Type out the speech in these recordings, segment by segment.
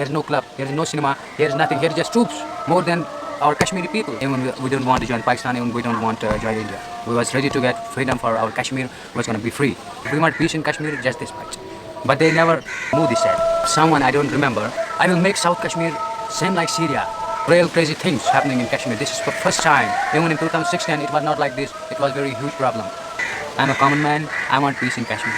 Here is no club. Here is no cinema. Here is nothing. Here is just troops. More than our Kashmiri people. Even we don't want to join Pakistan. Even we don't want to join India. We was ready to get freedom for our Kashmir. Was going to be free. If we want peace in Kashmir, just this much. But they never moved this side. Someone I don't remember. I will make South Kashmir same like Syria. Real crazy things happening in Kashmir. This is the first time. Even in 2016, it was not like this. It was very huge problem. I'm a common man. I want peace in Kashmir.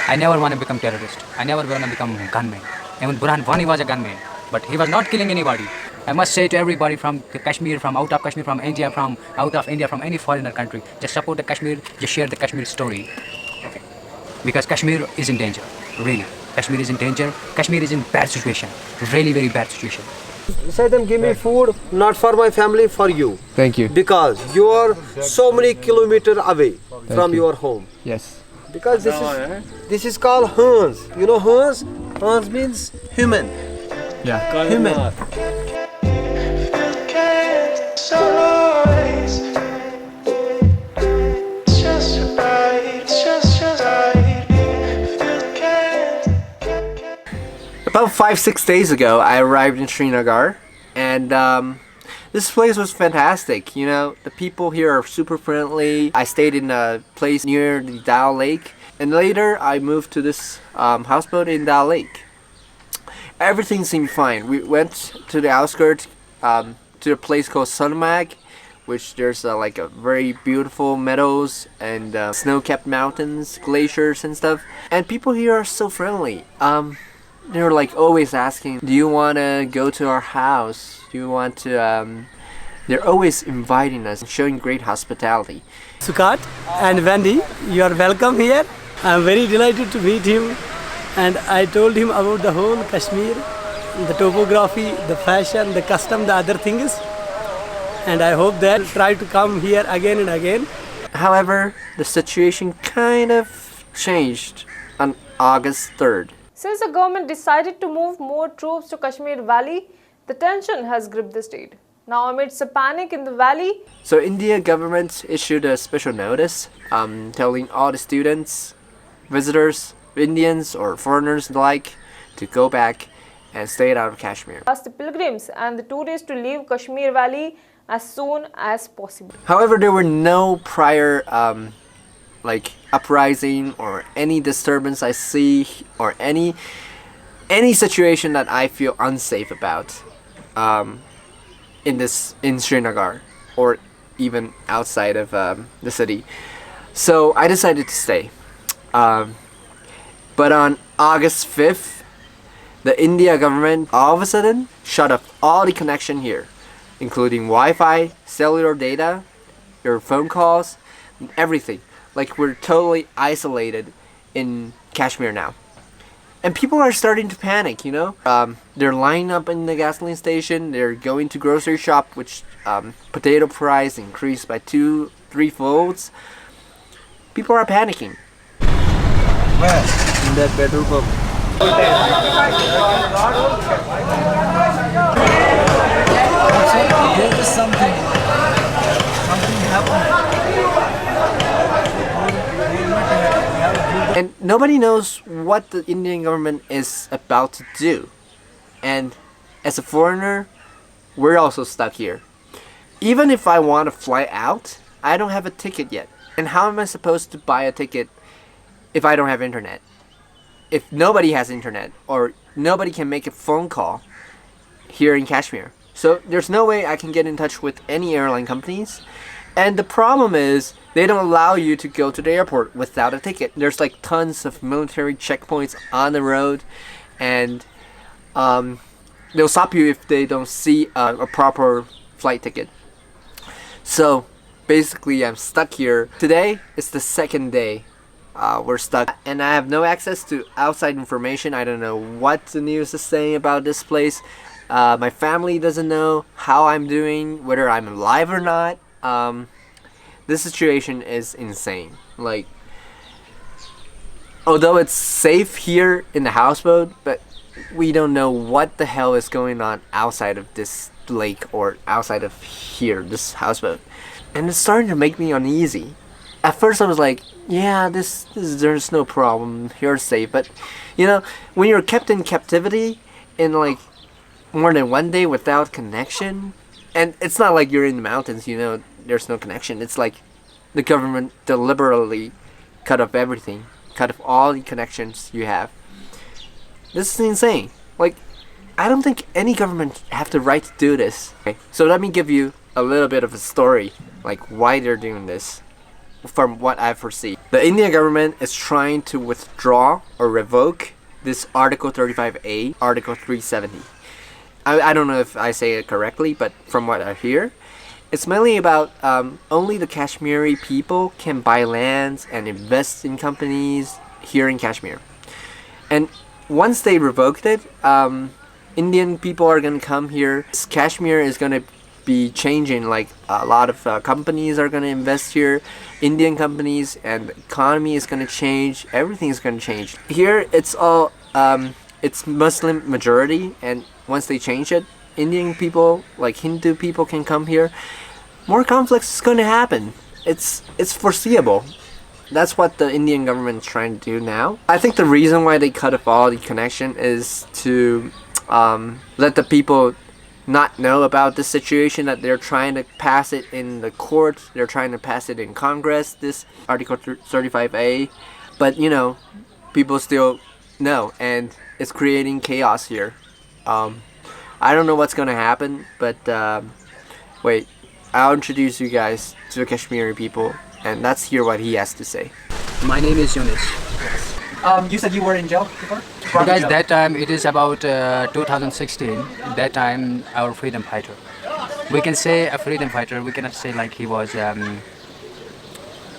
I never want to become terrorist. I never want to become a gunman. Even Burhan Wani was a gunman, but he was not killing anybody. I must say to everybody from Kashmir, from out of Kashmir, from India, from out of India, from any foreigner country, just support the Kashmir, just share the Kashmir story. Okay. Because Kashmir is in danger, really. Kashmir is in danger. Kashmir is in bad situation, really very bad situation. Say them, give me food, not for my family, for you. Thank you. Because you are so many kilometers away from your home. Yes. Because this is called Hans. You know Hans? Hans means human. Yeah. Human. About 5-6 days ago, I arrived in Srinagar, and this place was fantastic. You know, the people here are super friendly. I stayed in a place near the Dal Lake, and later I moved to this houseboat in Dal Lake. Everything seemed fine. We went to the outskirts to a place called Sunmag, which there's like a very beautiful meadows and snow-capped mountains, glaciers and stuff. And people here are so friendly. They're like always asking, do you want to go to our house? Do you want to... They're always inviting us and showing great hospitality. Sukat and Wendy, you are welcome here. I'm very delighted to meet him, and I told him about the whole Kashmir, the topography, the fashion, the custom, the other things, and I hope they'll try to come here again and again. However, the situation kind of changed on August 3rd. Since the government decided to move more troops to Kashmir Valley, the tension has gripped the state. Now amidst a panic in the valley, So India government issued a special notice telling all the students, visitors, Indians or foreigners alike to go back and stay out of Kashmir. asked the pilgrims and the tourists to leave Kashmir Valley as soon as possible. However, there were no prior like uprising or any disturbance I see or any situation that I feel unsafe about in Srinagar or even outside of the city. So I decided to stay. But on August 5th, the India government all of a sudden shut off all the connection here, including Wi-Fi, cellular data, your phone calls, and everything. Like we're totally isolated in Kashmir now. And people are starting to panic, you know? They're lining up in the gasoline station, they're going to grocery shop, which potato price increased by 2-3 folds. People are panicking. Where? In that petrol pump. There is something happening. And nobody knows what the Indian government is about to do. And as a foreigner, we're also stuck here. Even if I want to fly out, I don't have a ticket yet. And how am I supposed to buy a ticket if I don't have internet? If nobody has internet or nobody can make a phone call here in Kashmir. So there's no way I can get in touch with any airline companies. And the problem is they don't allow you to go to the airport without a ticket. There's like tons of military checkpoints on the road, and they'll stop you if they don't see a proper flight ticket. So basically I'm stuck here. Today is the second day we're stuck, and I have no access to outside information. I don't know what the news is saying about this place. My family doesn't know how I'm doing, whether I'm alive or not. This situation is insane. Like, although it's safe here in the houseboat, but we don't know what the hell is going on outside of this lake or outside of here, this houseboat. And it's starting to make me uneasy. At first I was like, yeah, there's no problem, you're safe. But, you know, when you're kept in captivity in like more than one day without connection. And it's not like you're in the mountains, you know, there's no connection. It's like the government deliberately cut off everything, cut off all the connections you have. This is insane. Like, I don't think any government have the right to do this. Okay, so let me give you a little bit of a story, like why they're doing this, from what I foresee. The Indian government is trying to withdraw or revoke this Article 35A, Article 370. I don't know if I say it correctly, but from what I hear, it's mainly about only the Kashmiri people can buy lands and invest in companies here in Kashmir. And once they revoked it, Indian people are going to come here. Kashmir is going to be changing, like a lot of companies are going to invest here, Indian companies, and the economy is going to change. Everything is going to change. Here it's all, it's Muslim majority, and once they change it, Indian people, like Hindu people, can come here. More conflicts is going to happen. It's foreseeable. That's what the Indian government is trying to do now. I think the reason why they cut off all the connection is to let the people not know about the situation, that they're trying to pass it in the court, they're trying to pass it in Congress, this Article 35A, but you know, people still know, and it's creating chaos here. I don't know what's gonna happen, but wait, I'll introduce you guys to the Kashmiri people, and let's hear what he has to say. My name is Yunus. You said you were in jail before? Because that time it is about 2016. That time our freedom fighter. We can say a freedom fighter. We cannot say like he was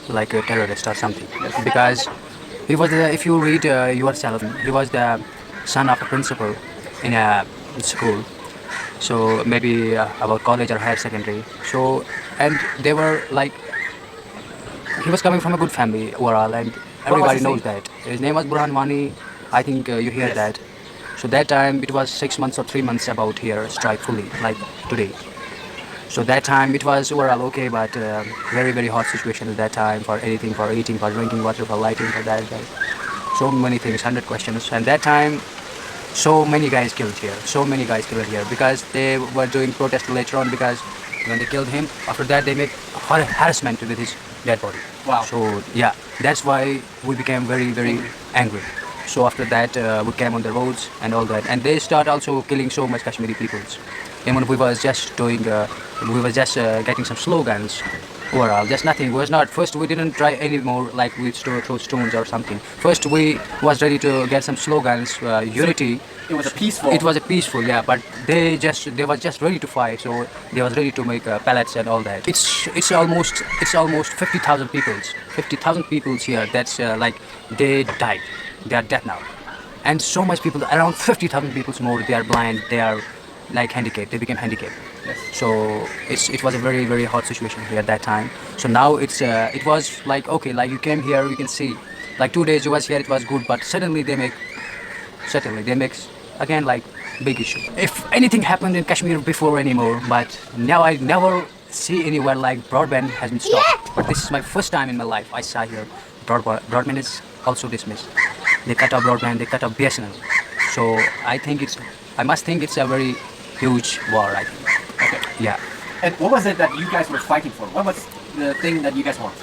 like a terrorist or something. Because he was, if you read yourself, he was the son of a principal in a school. So maybe about college or higher secondary. So, and they were like, he was coming from a good family overall, and everybody knows that. His name was Burhan Wani. I think you hear that. So that time it was 6 months or 3 months about here strike fully, like today. So that time it was overall okay, but very, very hot situation at that time for anything, for eating, for drinking water, for lighting, for that. So many things, 100 questions. And that time, so many guys killed here. So many guys killed here because they were doing protest later on, because when they killed him, after that they made harassment with his dead body. Wow. So yeah, that's why we became very, very angry. So after that we came on the roads and all that, and they start also killing so much Kashmiri peoples. And when we was just doing, we was just getting some slogans overall, just nothing. Was not, first we didn't try anymore like we throw stones or something. First we was ready to get some slogans, unity. It was a peaceful. It was a peaceful, yeah, but they was just ready to fight, so they was ready to make pallets and all that. It's almost 50,000 peoples, 50,000 peoples here. That's like they died, they are dead now, and so much people, around 50,000 peoples more. They are blind, they are like handicapped. They became handicapped. Yes. So it was a very, very hot situation here at that time. So now it was like okay, like you came here, you can see, like 2 days you was here, it was good, but suddenly they make again like big issue. If anything happened in Kashmir before anymore, but now I never see anywhere like broadband has been stopped. But this is my first time in my life I saw here broadband is also dismissed. They cut off broadband, they cut off BSNL. So I must think it's a very huge war, I think. Okay. Yeah. And what was it that you guys were fighting for? What was the thing that you guys want?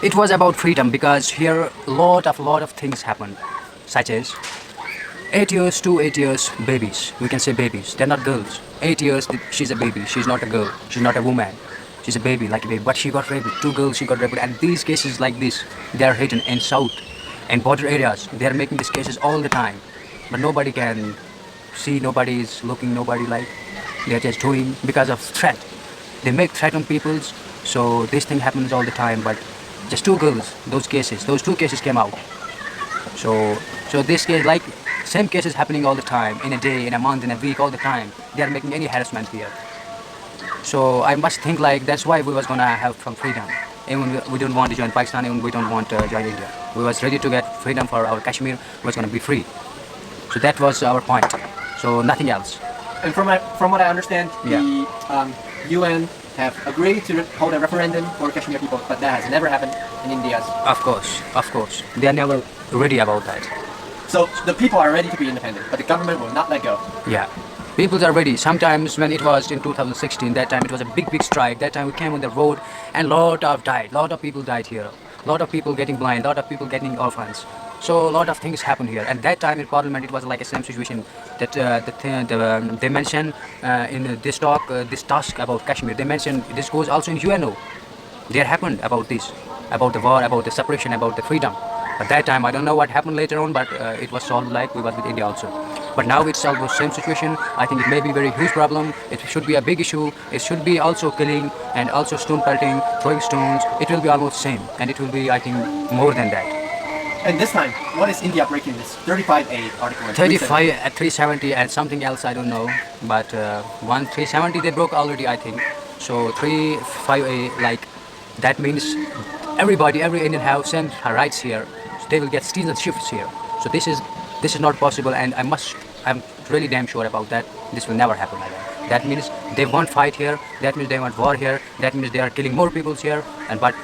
It was about freedom, because here lot of things happened, such as 8 years to 8 years babies. We can say babies. They're not girls. 8 years, she's a baby. She's not a girl. She's not a woman. She's a baby, like a baby. But she got raped. 2 girls, she got raped. And these cases like this, they are hidden in south and border areas. They are making these cases all the time. But nobody can see, nobody is looking, nobody like. They are just doing because of threat. They make threat on people. So this thing happens all the time. But just 2 girls, those 2 cases came out. So this case, like, same cases happening all the time, in a day, in a month, in a week, all the time. They are making any harassment here. So I must think like that's why we was gonna have some freedom. Even we don't want to join Pakistan, even we don't want to join India. We was ready to get freedom for our Kashmir, was gonna be free. So that was our point. So nothing else. And from what I understand, the UN have agreed to hold a referendum for Kashmir people, but that has never happened in India. Of course. They are never ready about that. So the people are ready to be independent, but the government will not let go. Yeah. People are ready. Sometimes when it was in 2016, that time it was a big strike. That time we came on the road and lot of people died here. Lot of people getting blind, lot of people getting orphans. So a lot of things happened here. And that time in Parliament it was like a same situation that they mentioned in this talk, this task about Kashmir. They mentioned this goes also in UNO. There happened about this, about the war, about the separation, about the freedom. At that time I don't know what happened later on, but it was solved like we were with India also. But now it's almost same situation. I think it may be very huge problem. It should be a big issue. It should be also killing and also stone pelting, throwing stones. It will be almost same, and it will be, I think, more than that. And this time, what is India breaking this 35A article? 35 at 370 and something else I don't know. But 370 they broke already, I think. So 35A, like that means everybody, every Indian have same rights here. So they will get citizenships here. So this is not possible, and I'm really damn sure about that. This will never happen like that. That means they won't fight here. That means they want war here. That means they are killing more people here. But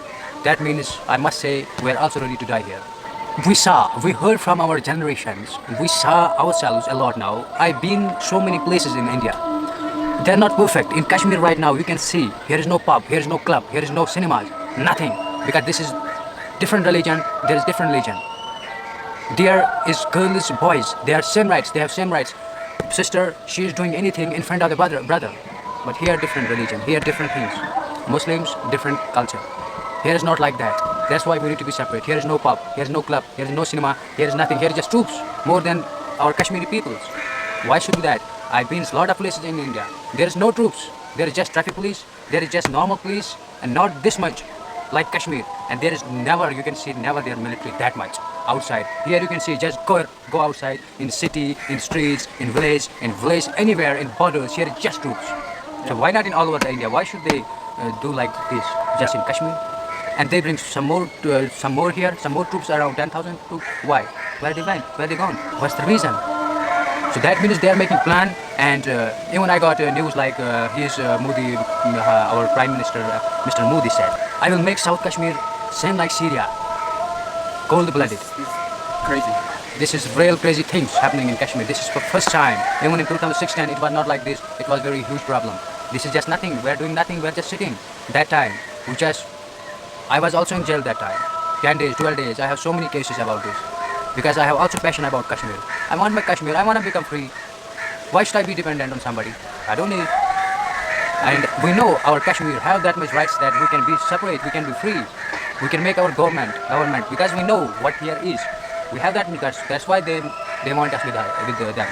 that means, I must say, we are also ready to die here. We heard from our generations. We saw ourselves a lot now. I've been so many places in India. They're not perfect. In Kashmir right now, you can see here is no pub, here is no club, here is no cinemas, nothing. Because this is different religion. There is different religion. There is girls, boys, they have same rights, Sister, she is doing anything in front of the brother. But here different religion, here different things. Muslims, different culture. Here is not like that. That's why we need to be separate. Here is no pub, here is no club, here is no cinema, here is nothing. Here is just troops, more than our Kashmiri peoples. Why should be that? I've been a lot of places in India. There is no troops. There is just traffic police, there is just normal police, and not this much like Kashmir. And there is never, you can see never their military that much outside. Here you can see just go outside in city, in streets, in village, anywhere, in borders. Here is just troops. So why not in all over the India? Why should they do like this just in Kashmir? And they bring some more here, some more troops, around 10,000 troops. Why? Where they went? Where they gone? What's the reason? So that means they are making plan. And even I got news like Modi, our Prime Minister, Mr. Modi said, I will make South Kashmir same like Syria, cold-blooded. This is crazy. This is real crazy things happening in Kashmir. This is for first time. Even in 2016, it was not like this. It was very huge problem. This is just nothing. We're doing nothing. We're just sitting. That time, I was also in jail that time. 10 days, 12 days. I have so many cases about this. Because I have also passion about Kashmir. I want my Kashmir. I want to become free. Why should I be dependent on somebody? I don't need. And we know our Kashmir have that much rights that we can be separate, we can be free. We can make our government, because we know what here is. We have that because that's why they want us with them.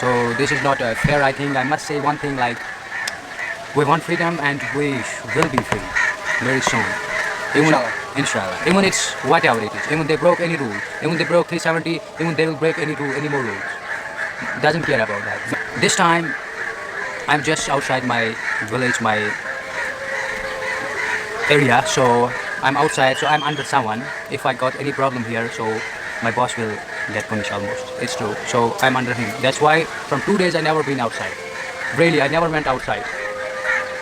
So this is not fair, I think. I must say one thing, like, we want freedom and we will be free very soon. Inshallah. Even it's whatever it is. Even they broke any rule. Even they broke 370. Even they will break any more rules. Doesn't care about that. This time, I'm just outside my village, my area. So I'm outside. So I'm under someone. If I got any problem here, so my boss will get punished almost. It's true. So I'm under him. That's why from 2 days I never been outside. Really, I never went outside.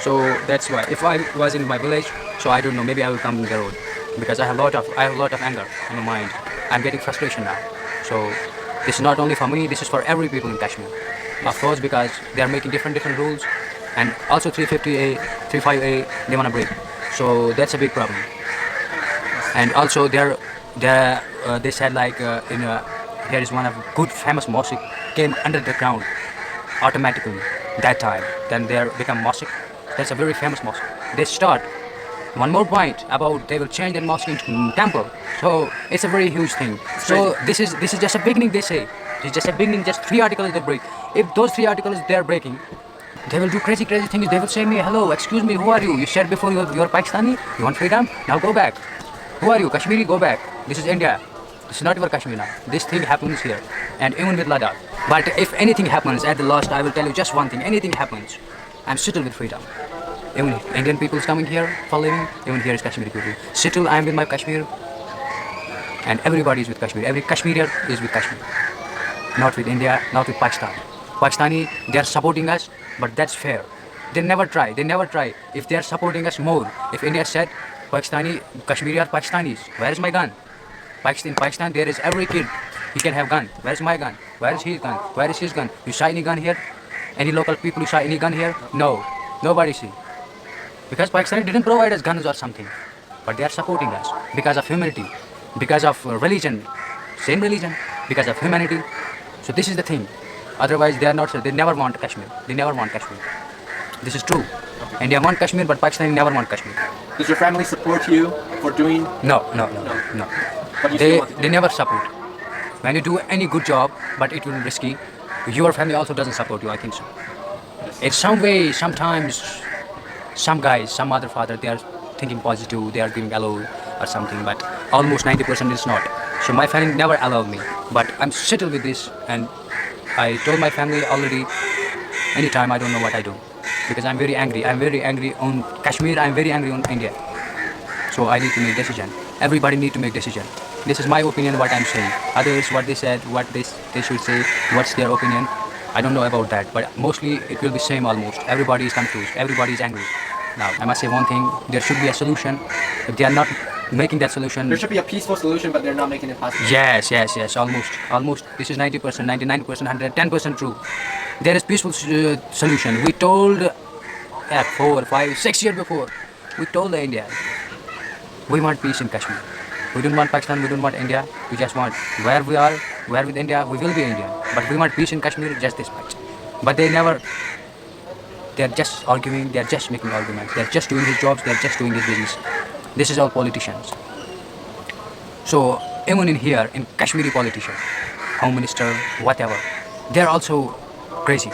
So that's why. If I was in my village, so I don't know. Maybe I will come to the road because I have a lot of anger in my mind. I'm getting frustration now. So this is not only for me. This is for every people in Kashmir. Of course, because they are making different rules, and also 350A, 35A they want to break. So that's a big problem. And also they said like here is one of good famous mosque came under the ground automatically that time. Then they become mosque. That's a very famous mosque. They start one more point about they will change that mosque into temple. So it's a very huge thing. So this is just a beginning. They say it's just a beginning. Just 3 articles they break. If those 3 articles they are breaking, they will do crazy things. They will say me, hello, excuse me, who are you? You said before you're Pakistani. You want freedom? Now go back. Who are you? Kashmiri? Go back. This is India. This is not your Kashmir now. This thing happens here, and even with Ladakh. But if anything happens at the last, I will tell you just one thing. Anything happens, I'm settled with freedom. Even Indian people is coming here for living. Even here is Kashmiri people. Settled, I am with my Kashmir, and everybody is with Kashmir. Every Kashmirian is with Kashmir. Not with India, not with Pakistan. Pakistani, they are supporting us, but that's fair. They never try. If they are supporting us more, if India said, Pakistani, Kashmiri are Pakistanis, where is my gun? In Pakistan, there is every kid He can have gun. Where is my gun? Where is his gun? Where is his gun? You saw any gun here? Any local people you saw any gun here? No. Nobody see. Because Pakistan didn't provide us guns or something. But they are supporting us because of humanity, because of religion, same religion, because of humanity. So this is the thing. Otherwise they are not, they never want Kashmir. They never want Kashmir. This is true. Okay. India want Kashmir, but Pakistan never want Kashmir. Does your family support you for doing? No. But you still want to do They never support. When you do any good job, but it will be risky, your family also doesn't support you, I think so. In some way, sometimes, some guys, some other father, they are thinking positive, they are giving allow or something, but almost 90% is not. So my family never allowed me, but I'm settled with this, and I told my family already, anytime I don't know what I do, because I'm very angry on Kashmir, I'm very angry on India. So I need to make decision. Everybody need to make decision. This is my opinion, what I'm saying. Others, what they said, what they should say, what's their opinion, I don't know about that, but mostly it will be same almost. Everybody is confused, everybody is angry. Now, I must say one thing, there should be a solution. If they are not making that solution... There should be a peaceful solution, but they're not making it possible. Yes, almost. This is 90%, 99%, 110% true. There is peaceful solution. We told 4, 5, 6 years before, we told the India, we want peace in Kashmir. We don't want Pakistan, we don't want India. We just want where we are, where with India, we will be Indian. But we want peace in Kashmir, just this much. But they never... They're just arguing, they're just making arguments, they're just doing his jobs, they're just doing his business. This is all politicians. So even in here, in Kashmiri politicians, Home Minister, whatever, they're also crazy.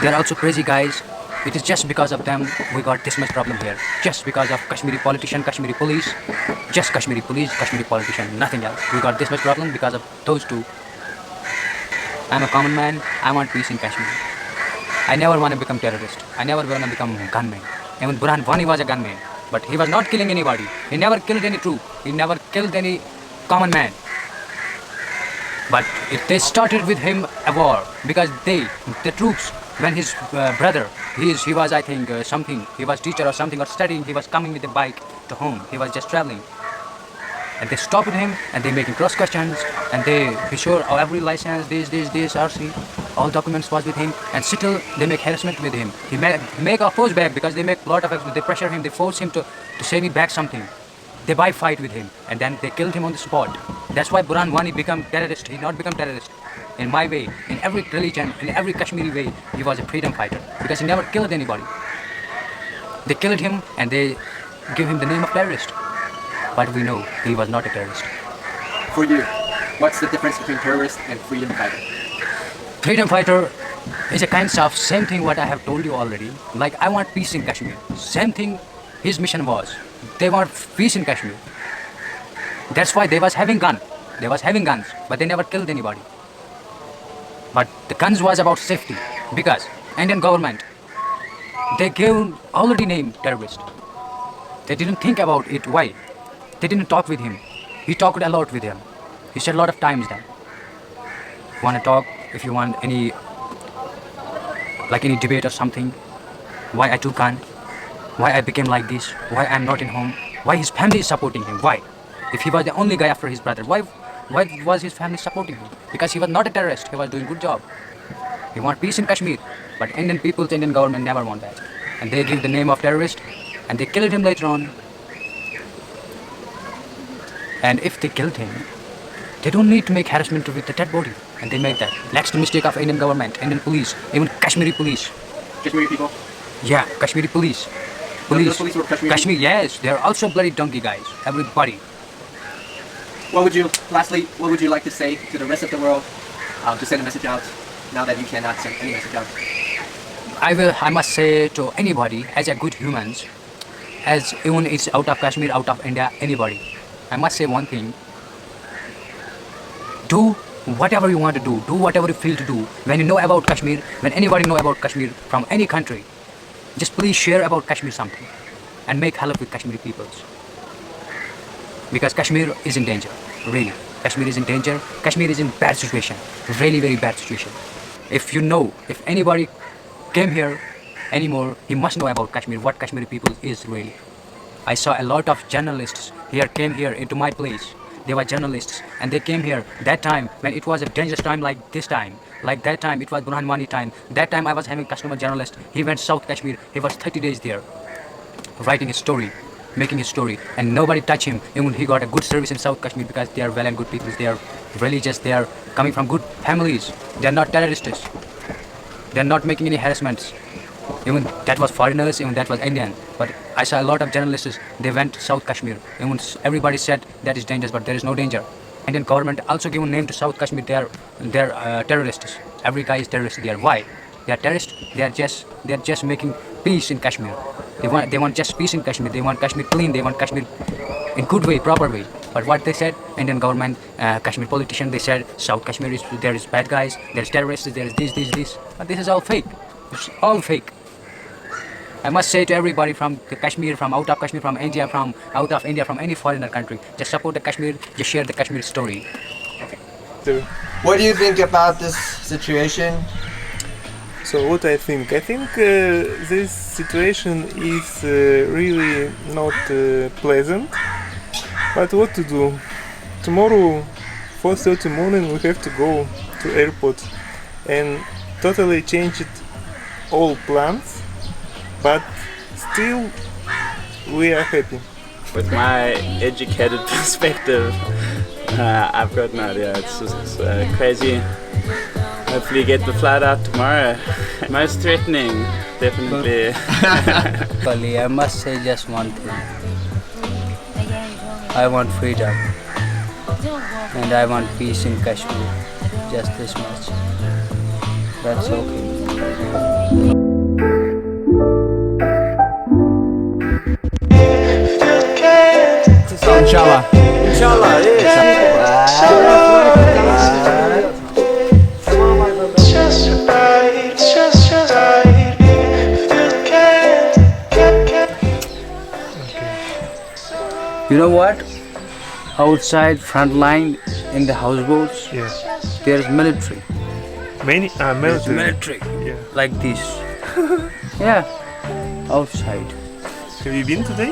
They're also crazy guys. It is just because of them we got this much problem here. Just because of Kashmiri politician, Kashmiri police, just Kashmiri police, Kashmiri politician, nothing else. We got this much problem because of those two. I'm a common man, I want peace in Kashmir. I never want to become terrorist. I never want to become gunman. Even Burhan Wani was a gunman, but he was not killing anybody. He never killed any troop. He never killed any common man. But they started with him a war because the troops, when his brother, he was I think something, he was teacher or something or studying, he was coming with a bike to home. He was just traveling. And they stopped him and they making cross questions and he showed every license, this, RC, all documents was with him, and still they make harassment with him. He make a force back because they make a lot of, they pressure him, they force him to say me back something. They buy fight with him and then they killed him on the spot. That's why Burhan Wani become terrorist. He not become terrorist. In my way, in every religion, in every Kashmiri way, he was a freedom fighter because he never killed anybody. They killed him and they give him the name of terrorist. But we know he was not a terrorist. For you, what's the difference between terrorist and freedom fighter? Freedom fighter is a kind of same thing what I have told you already. Like I want peace in Kashmir. Same thing his mission was. They want peace in Kashmir. That's why they was having guns, but they never killed anybody. But the guns was about safety because Indian government, they gave already named terrorist. They didn't think about it. Why? They didn't talk with him. He talked a lot with him. He said a lot of times then. Want to talk if you want any debate or something. Why I took gun? Why I became like this? Why I'm not in home? Why his family is supporting him? Why? If he was the only guy after his brother, why was his family supporting him? Because he was not a terrorist. He was doing good job. He want peace in Kashmir. But Indian people, the Indian government never want that. And they give the name of terrorist and they killed him later on. And if they killed him, they don't need to make harassment with the dead body. And they make that. That's the mistake of Indian government, Indian police, even Kashmiri police. Kashmiri people? Yeah, Kashmiri police. Those police were Kashmiri? Kashmir, yes. They're also bloody donkey guys. Everybody. Lastly, what would you like to say to the rest of the world to send a message out now that you cannot send any message out? I must say to anybody, as a good humans, as even it's out of Kashmir, out of India, anybody, I must say one thing. Do whatever you want to do whatever you feel to do. When you know about Kashmir, when anybody know about Kashmir from any country, just please share about Kashmir something and make help with Kashmiri peoples. Because Kashmir is in danger, really. Kashmir is in danger. Kashmir is in bad situation, really very bad situation. If anybody came here anymore, he must know about Kashmir, what Kashmiri people is really. I saw a lot of journalists came here into my place they were journalists, and they came here that time when it was a dangerous time like this time. Like that time, it was Burhan Wani time. That time I was having customer journalist. He went South Kashmir. He was 30 days there, writing his story, making his story, and nobody touched him. Even he got a good service in South Kashmir because they are well and good people. They are religious. They are coming from good families. They are not terrorists. They are not making any harassments. Even that was foreigners, even that was Indian. But I saw a lot of journalists, they went South Kashmir. Even everybody said that is dangerous, but there is no danger. Indian government also given name to South Kashmir, they are terrorists. Every guy is terrorist there. Why? They are terrorists, they are just making peace in Kashmir. They want just peace in Kashmir. They want Kashmir clean, they want Kashmir in good way, proper way. But what they said, Indian government, Kashmir politician, they said South Kashmir there is bad guys, there is terrorists, there is this. But this is all fake. It's all fake. I must say to everybody from Kashmir, from out of Kashmir, from India, from out of India, from any foreigner country, just support the Kashmir, just share the Kashmir story. What do you think about this situation? So what I think this situation is really not pleasant. But what to do? Tomorrow, 4:30 morning, we have to go to airport and totally change all plans. But still, we are happy. With my educated perspective, I've got no idea. It's just crazy. Hopefully get the flight out tomorrow. Most threatening, definitely. I must say just one thing. I want freedom. And I want peace in Kashmir. Just this much. That's okay. Inshallah. Inshallah, You know what? Outside front line in the houseboats, there is military. Military. Yeah. Like this. Yeah. Outside. Have you been today?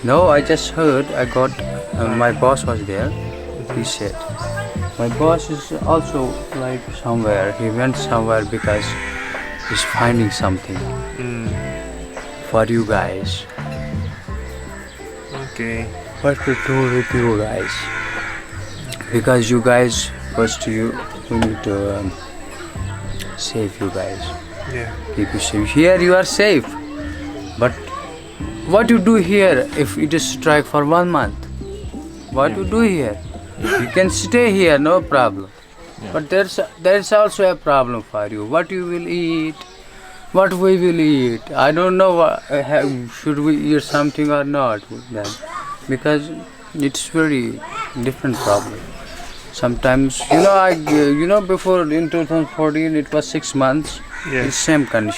No, I just heard. I got my boss was there. He said my boss is also like somewhere. He went somewhere because he's finding something for you guys. Okay. What to do with you guys? Because you guys first we need to save you guys. Yeah. Keep you safe. Here you are safe, but what you do here if it is strike for 1 month? What you do here? You can stay here, no problem. But there's also a problem for you. What you will eat? What we will eat? I don't know. Should we eat something or not? Then, because it's very different problem. Sometimes before in 2014 it was 6 months. Yeah. It's same condition.